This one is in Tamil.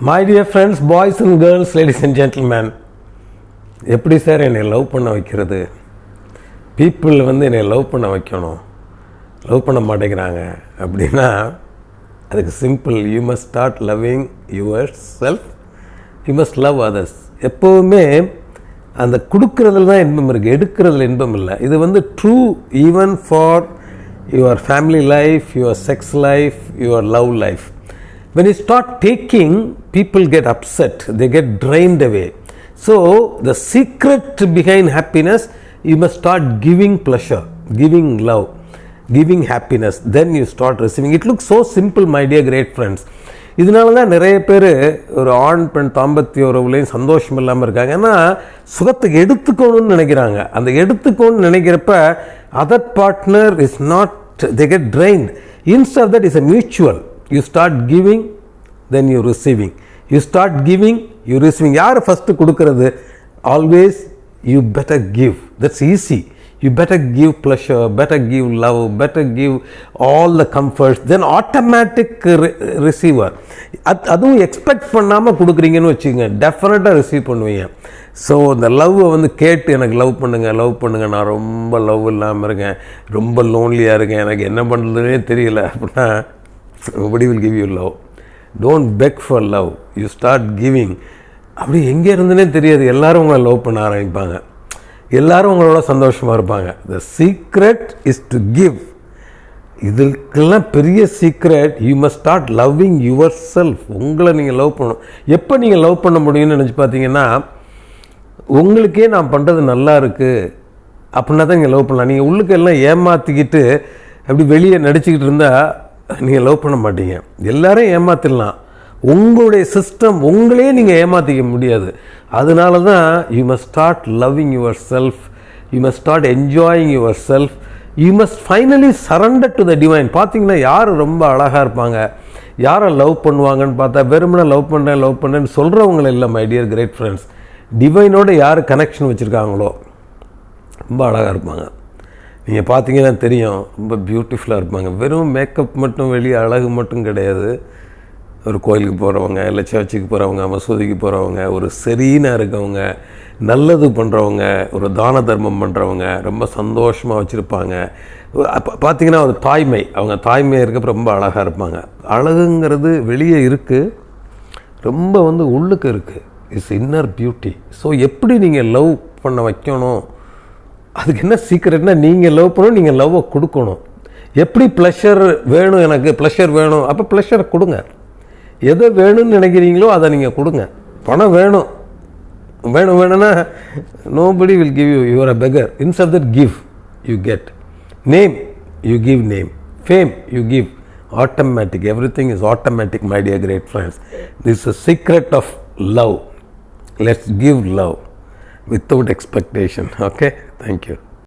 My dear friends, boys and girls, ladies and gentlemen, எப்படி சார் என்னை லவ் பண்ண வைக்கிறது? பீப்புள் என்னை லவ் பண்ண வைக்கணும், லவ் பண்ண மாட்டேங்கிறாங்க அப்படின்னா அதுக்கு simple. You must start loving your self, you must love others. எப்போவுமே அந்த கொடுக்கறதுல தான் இன்பம் இருக்குது, எடுக்கிறதுல இன்பம் இல்லை. இது true even for your family life, your sex life, your love life. When you start taking, people get upset, they get drained away. So the secret behind happiness, you must start giving pleasure, giving love, giving happiness, then you start receiving. It looks so simple, my dear great friends. இதனால தான் நிறைய பேர் ஒரு ஆண் பெண் தாம்பத்திய உறவுலையும் சந்தோஷம் இல்லாமல் இருக்காங்க. ஏன்னா சுகத்துக்கு எடுத்துக்கணும்னு நினைக்கிறாங்க. அந்த எடுத்துக்கணும்னு நினைக்கிறப்ப other partner is not, they get drained. Instead of that is a mutual. You start giving, then you receiving. You start giving, you receiving. யார் ஃபஸ்ட்டு கொடுக்கறது? Always you better give. That's easy. You better give pleasure, better give love, better give all the comforts. Then automatic receiver. அதுவும் எக்ஸ்பெக்ட் பண்ணாமல் கொடுக்குறீங்கன்னு வச்சுக்கோங்க, டெஃபினட்டாக ரிசீவ் பண்ணுவீங்க. ஸோ இந்த லவ்வை கேட்டு எனக்கு லவ் பண்ணுங்கள், நான் ரொம்ப லவ் இல்லாமல் இருக்கேன், ரொம்ப லோன்லியாக இருக்கேன், எனக்கு என்ன பண்ணுறதுனே தெரியல அப்படின்னா nobody will give you love. Don't beg for love. You start giving. அப்படி எங்கே இருந்துனே தெரியாது, எல்லோரும் உங்களை லவ் பண்ண ஆரம்பிப்பாங்க, எல்லோரும் உங்களோட சந்தோஷமாக இருப்பாங்க. The secret is to give. இதுக்கெல்லாம் பெரிய secret. You must start loving your self. உங்களை நீங்கள் லவ் பண்ணணும். எப்போ நீங்கள் லவ் பண்ண முடியும்னு நினச்சி பார்த்தீங்கன்னா, உங்களுக்கே நான் பண்ணுறது நல்லா இருக்குது அப்படின்னா தான் நீங்கள் லவ் பண்ணலாம். நீங்கள் உள்ளுக்கு எல்லாம் ஏமாற்றிக்கிட்டு அப்படி வெளியே நடிச்சுக்கிட்டு இருந்தால் நீங்கள் லவ் பண்ண மாட்டீங்க. எல்லாரையும் ஏமாற்றிடலாம், உங்களுடைய சிஸ்டம் உங்களே நீங்கள் ஏமாற்றிக்க முடியாது. அதனால தான் you must start loving your self, you must start enjoying your self, you must finally surrender to the divine. பார்த்தீங்கன்னா யார் ரொம்ப அழகாக இருப்பாங்க, யாரை லவ் பண்ணுவாங்கன்னு பார்த்தா வெறுமனே லவ் பண்ணுறேன்னு சொல்கிறவங்கள இல்லை. மை டியர் கிரேட் ஃப்ரெண்ட்ஸ், டிவைனோட யார் கனெக்ஷன் வச்சுருக்காங்களோ ரொம்ப அழகாக இருப்பாங்க. நீங்கள் பார்த்தீங்கன்னா தெரியும், ரொம்ப பியூட்டிஃபுல்லாக இருப்பாங்க. வெறும் மேக்கப் மட்டும், வெளியே அழகு மட்டும் கிடையாது. ஒரு கோயிலுக்கு போகிறவங்க, இல்லை சர்ச்சுக்கு போகிறவங்க, மசூதிக்கு போகிறவங்க, ஒரு செரீனாக இருக்கவங்க, நல்லது பண்ணுறவங்க, ஒரு தான தர்மம் பண்ணுறவங்க, ரொம்ப சந்தோஷமாக வச்சுருப்பாங்க. பார்த்திங்கன்னா ஒரு தாய்மை, அவங்க தாய்மை இருக்கப்போ ரொம்ப அழகாக இருப்பாங்க. அழகுங்கிறது வெளியே இருக்குது, ரொம்ப உள்ளுக்கு இருக்குது. It's inner beauty. ஸோ எப்படி நீங்கள் லவ் பண்ண வைக்கணும், அதுக்கு என்ன சீக்ரெட்னா, நீங்கள் லவ் பண்ணணும், நீங்கள் லவ்வை கொடுக்கணும். எப்படி ப்ளஷர் வேணும், எனக்கு ப்ளஷர் வேணும், அப்போ ப்ளஷரை கொடுங்க. எதை வேணும்னு நினைக்கிறீங்களோ அதை நீங்கள் கொடுங்க. பணம் வேணும்னா nobody will give you, you are a beggar. Instead of that, give, you get. Name, you give name. Fame, you give. Automatic, everything is automatic, my dear great friends. This is a secret of love. Let's give love without expectation. Okay, thank you.